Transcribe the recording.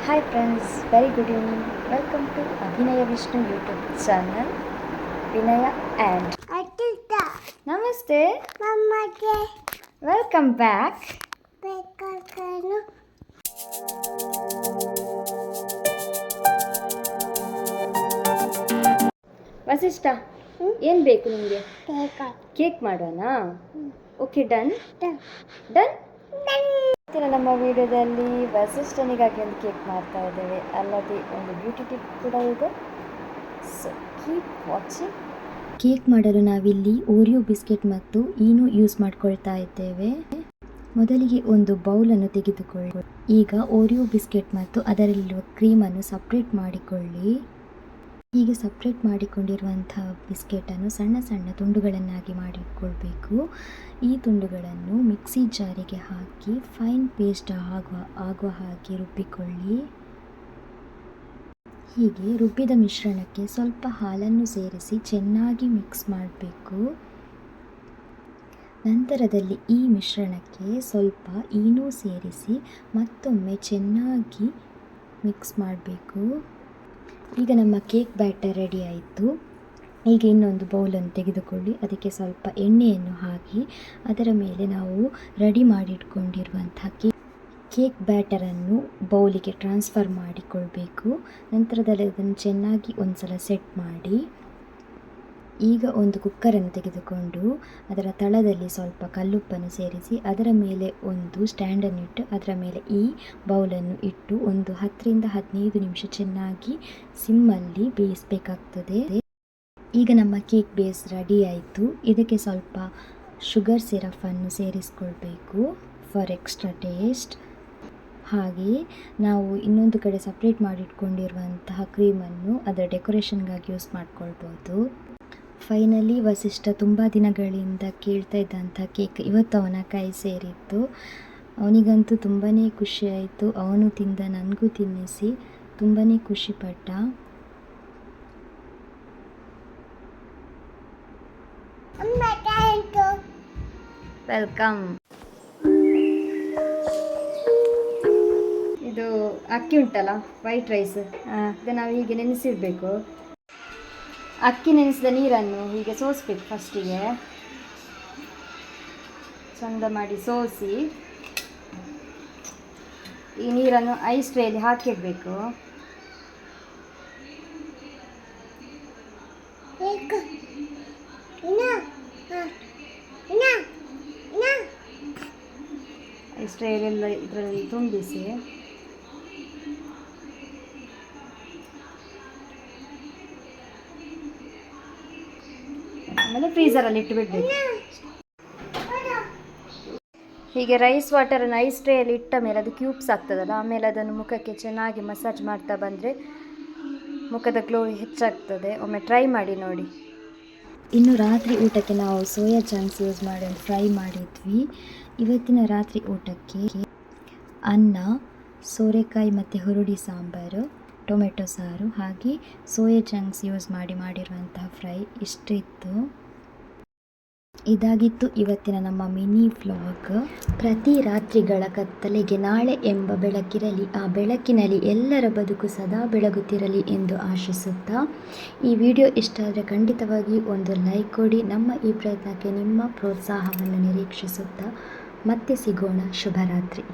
Hi friends, very good evening. Welcome to Abhinaya Vishnu YouTube channel. Vinaya and Atita. Namaste. Namaste. Welcome back. Bekakanu. Vasishtha ಏನು ಬೇಕು ನಿಮಗೆ? Cake ಮಾಡೋಣ? Okay, done done. ನಮ್ಮ ವಿಡಿಯೋದಲ್ಲಿ ವಸಿಷ್ಠನಿಗಾಗಿ ಒಂದು cake ಮಾಡ್ತಾ ಇದ್ದೇವೆ, ಅಲ್ಲದೆ ಒಂದು ಬ್ಯೂಟಿ ಟಿಪ್ ಕೂಡ ಇದೆ. So keep watching. ಕೇಕ್ ಮಾಡಲು ನಾವಿಲ್ಲಿ ಓರಿಯೋ ಬಿಸ್ಕೆಟ್ ಮತ್ತು ಈನೋ ಯೂಸ್ ಮಾಡ್ಕೊಳ್ತಾ ಇದ್ದೇವೆ. ಮೊದಲಿಗೆ ಒಂದು ಬೌಲನ್ನು ತೆಗೆದುಕೊಳ್ಳಿ. ಈಗ ಓರಿಯೋ ಬಿಸ್ಕೆಟ್ ಮತ್ತು ಅದರಲ್ಲಿರುವ ಕ್ರೀಮನ್ನು ಸಪ್ರೇಟ್ ಮಾಡಿಕೊಳ್ಳಿ. ಹೀಗೆ ಸಪ್ರೇಟ್ ಮಾಡಿಕೊಂಡಿರುವಂತಹ ಬಿಸ್ಕೆಟನ್ನು ಸಣ್ಣ ಸಣ್ಣ ತುಂಡುಗಳನ್ನಾಗಿ ಮಾಡಿಕೊಳ್ಬೇಕು. ಈ ತುಂಡುಗಳನ್ನು ಮಿಕ್ಸಿ ಜಾರಿಗೆ ಹಾಕಿ ಫೈನ್ ಪೇಸ್ಟ್ ಆಗುವ ಹಾಗೆ ರುಬ್ಬಿಕೊಳ್ಳಿ. ಹೀಗೆ ರುಬ್ಬಿದ ಮಿಶ್ರಣಕ್ಕೆ ಸ್ವಲ್ಪ ಹಾಲನ್ನು ಸೇರಿಸಿ ಚೆನ್ನಾಗಿ ಮಿಕ್ಸ್ ಮಾಡಬೇಕು. ನಂತರದಲ್ಲಿ ಈ ಮಿಶ್ರಣಕ್ಕೆ ಸ್ವಲ್ಪ ಈನೋ ಸೇರಿಸಿ ಮತ್ತೊಮ್ಮೆ ಚೆನ್ನಾಗಿ ಮಿಕ್ಸ್ ಮಾಡಬೇಕು. ಈಗ ನಮ್ಮ ಕೇಕ್ ಬ್ಯಾಟರ್ ರೆಡಿ ಆಯಿತು. ಈಗ ಇನ್ನೊಂದು ಬೌಲನ್ನು ತೆಗೆದುಕೊಳ್ಳಿ. ಅದಕ್ಕೆ ಸ್ವಲ್ಪ ಎಣ್ಣೆಯನ್ನು ಹಾಕಿ ಅದರ ಮೇಲೆ ನಾವು ರೆಡಿ ಮಾಡಿಟ್ಕೊಂಡಿರುವಂತಹ ಕೇಕ್ ಬ್ಯಾಟರನ್ನು ಬೌಲಿಗೆ ಟ್ರಾನ್ಸ್ಫರ್ ಮಾಡಿಕೊಳ್ಬೇಕು. ನಂತರದಲ್ಲಿ ಅದನ್ನು ಚೆನ್ನಾಗಿ ಒಂದ್ಸಲ ಸೆಟ್ ಮಾಡಿ. ಈಗ ಒಂದು ಕುಕ್ಕರನ್ನು ತೆಗೆದುಕೊಂಡು ಅದರ ತಳದಲ್ಲಿ ಸ್ವಲ್ಪ ಕಲ್ಲುಪ್ಪನ್ನು ಸೇರಿಸಿ ಅದರ ಮೇಲೆ ಒಂದು ಸ್ಟ್ಯಾಂಡನ್ನು ಇಟ್ಟು ಅದರ ಮೇಲೆ ಈ ಬೌಲನ್ನು ಇಟ್ಟು ಒಂದು 10ರಿಂದ 15 ನಿಮಿಷ ಚೆನ್ನಾಗಿ ಸಿಮ್ಮಲ್ಲಿ ಬೇಯಿಸಬೇಕಾಗ್ತದೆ. ಈಗ ನಮ್ಮ ಕೇಕ್ ಬೇಸ್ ರೆಡಿ ಆಯಿತು. ಇದಕ್ಕೆ ಸ್ವಲ್ಪ ಶುಗರ್ ಸಿರಫನ್ನು ಸೇರಿಸ್ಕೊಳ್ಬೇಕು ಫಾರ್ ಎಕ್ಸ್ಟ್ರಾ ಟೇಸ್ಟ್. ಹಾಗೆ ನಾವು ಇನ್ನೊಂದು ಕಡೆ ಸಪ್ರೇಟ್ ಮಾಡಿಟ್ಕೊಂಡಿರುವಂತಹ ಕ್ರೀಮನ್ನು ಅದರ ಡೆಕೋರೇಷನ್ಗಾಗಿ ಯೂಸ್ ಮಾಡ್ಕೊಳ್ಬೋದು. ಫೈನಲಿ ವಸಿಷ್ಠ ತುಂಬ ದಿನಗಳಿಂದ ಕೇಳ್ತಾ ಇದ್ದಂಥ ಕೇಕ್ ಇವತ್ತು ಅವನ ಕೈ ಸೇರಿತ್ತು. ಅವನಿಗಂತೂ ತುಂಬಾ ಖುಷಿಯಾಯಿತು. ಅವನು ತಿಂದ, ನನಗೂ ತಿನ್ನಿಸಿ ತುಂಬಾ ಖುಷಿಪಟ್ಟ. ವೆಲ್ಕಮ್. ಇದು ಅಕ್ಕಿ ಉಂಟಲ್ಲ, ವೈಟ್ ರೈಸ್, ಇದು ನಾವು ಹೀಗೆ ನೆನೆಸಿಡಬೇಕು. ಅಕ್ಕಿ ನೆನೆಸಿದ ನೀರನ್ನು ಹೀಗೆ ಸೋಸಬೇಕು. ಫಸ್ಟಿಗೆ ಚಂದ ಮಾಡಿ ಸೋಸಿ ಈ ನೀರನ್ನು ಐಸ್ ಟ್ರೇಯಲ್ಲಿ ಹಾಕಿಡಬೇಕು. ಐಸ್ ಟ್ರೇಯಲ್ಲೆಲ್ಲ ಇದರಲ್ಲಿ ತುಂಬಿಸಿ ಆಮೇಲೆ ಫ್ರೀಝರಲ್ಲಿ ಇಟ್ಟು ಬಿಡಬೇಕು. ಹೀಗೆ ರೈಸ್ ವಾಟರನ್ನು ಐಸ್ ಟ್ರೇಯಲ್ಲಿ ಇಟ್ಟ ಮೇಲೆ ಅದು ಕ್ಯೂಬ್ಸ್ ಆಗ್ತದಲ್ಲ, ಆಮೇಲೆ ಅದನ್ನು ಮುಖಕ್ಕೆ ಚೆನ್ನಾಗಿ ಮಸಾಜ್ ಮಾಡ್ತಾ ಬಂದರೆ ಮುಖದ ಗ್ಲೋ ಹೆಚ್ಚಾಗ್ತದೆ. ಒಮ್ಮೆ ಟ್ರೈ ಮಾಡಿ ನೋಡಿ. ಇನ್ನು ರಾತ್ರಿ ಊಟಕ್ಕೆ ನಾವು ಸೋಯಾ ಚಂಕ್ಸ್ ಯೂಸ್ ಮಾಡಿ ಫ್ರೈ ಮಾಡಿದ್ವಿ. ಇವತ್ತಿನ ರಾತ್ರಿ ಊಟಕ್ಕೆ ಅನ್ನ, ಸೋರೆಕಾಯಿ ಮತ್ತು ಹುರುಳಿ ಸಾಂಬಾರು, ಟೊಮೆಟೊ ಸಾರು, ಹಾಗೆ ಸೋಯಾ ಚಂಕ್ಸ್ ಯೂಸ್ ಮಾಡಿರುವಂತಹ ಫ್ರೈ ಇಷ್ಟಿತ್ತು. ಇದಾಗಿತ್ತು ಇವತ್ತಿನ ನಮ್ಮ ಮಿನಿ ವ್ಲಾಗ್. ಪ್ರತಿ ರಾತ್ರಿಗಳ ಕತ್ತಲೆಗೆ ನಾಳೆ ಎಂಬ ಬೆಳಕಿರಲಿ, ಆ ಬೆಳಕಿನಲ್ಲಿ ಎಲ್ಲರ ಬದುಕು ಸದಾ ಬೆಳಗುತ್ತಿರಲಿ ಎಂದು ಆಶಿಸುತ್ತಾ, ಈ ವಿಡಿಯೋ ಇಷ್ಟ ಆದರೆ ಖಂಡಿತವಾಗಿ ಒಂದು ಲೈಕ್ ಕೊಡಿ. ನಮ್ಮ ಈ ಪ್ರಯತ್ನಕ್ಕೆ ನಿಮ್ಮ ಪ್ರೋತ್ಸಾಹವನ್ನು ನಿರೀಕ್ಷಿಸುತ್ತಾ ಮತ್ತೆ ಸಿಗೋಣ. ಶುಭರಾತ್ರಿ.